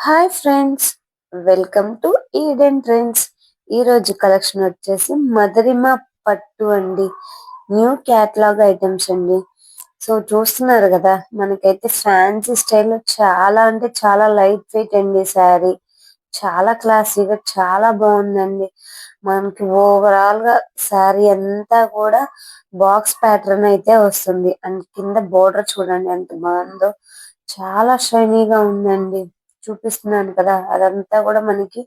Hi friends, welcome to Eden trends. ఈ రోజు collection వచ్చేసి మదరిమ పట్టు అండి. న్యూ క్యాటలాగ్ ఐటమ్స్ అండి. సో చూస్తున్నారు కదా, మనకైతే ఫ్యాన్సీ స్టైల్లో చాలా అంటే చాలా లైట్ వెయిట్ అండి. శారీ చాలా క్లాసీగా చాలా బాగుందండి. మనకి ఓవరాల్ గా శారీ అంతా కూడా బాక్స్ ప్యాటర్న్ అయితే వస్తుంది. అండ్ కింద బోర్డర్ చూడండి ఎంత బాగుందో, చాలా షైనీగా ఉందండి. చూపిస్తున్నాను కదా, అదంతా కూడా మనకి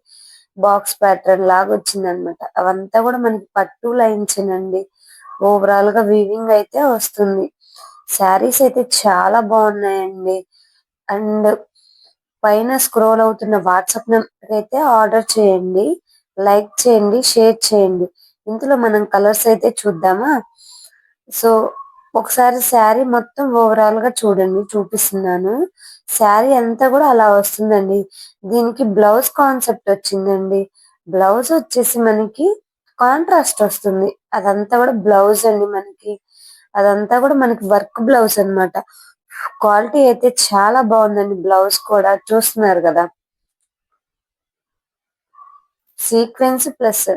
బాక్స్ ప్యాటర్న్ లాగా వచ్చింది అనమాట. అవంతా కూడా మనకి పట్టు లైన్స్ అండి. ఓవరాల్ గా వీవింగ్ అయితే వస్తుంది. శారీస్ అయితే చాలా బాగున్నాయండి. అండ్ పైన స్క్రోల్ అవుతున్న వాట్సాప్ నెంబర్ అయితే ఆర్డర్ చేయండి, లైక్ చేయండి, షేర్ చేయండి. ఇందులో మనం కలర్స్ అయితే చూద్దామా. సో ఒకసారి శారీ మొత్తం ఓవరాల్ గా చూడండి, చూపిస్తున్నాను. శారీ అంతా కూడా అలా వస్తుందండి. దీనికి బ్లౌజ్ కాన్సెప్ట్ వచ్చిందండి. బ్లౌజ్ వచ్చేసి మనకి కాంట్రాస్ట్ వస్తుంది. అదంతా కూడా బ్లౌజ్ అండి మనకి. అదంతా కూడా మనకి వర్క్ బ్లౌజ్ అన్నమాట. క్వాలిటీ అయితే చాలా బాగుందండి. బ్లౌజ్ కూడా చూస్తున్నారు కదా, సీక్వెన్స్ ప్లస్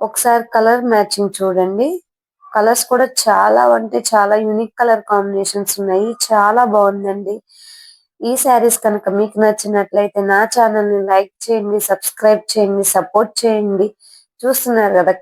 ఒకసారి కలర్ మ్యాచింగ్ చూడండి. కలర్స్ కూడా చాలా అంటే చాలా యూనిక్ కలర్ కాంబినేషన్స్ ఉన్నాయి. చాలా బాగుందండి. ఈ శారీస్ కనుక మీకు నచ్చినట్లయితే నా ఛానల్ ని లైక్ చేయండి, సబ్స్క్రైబ్ చేయండి, సపోర్ట్ చేయండి. చూస్తున్నారు కదా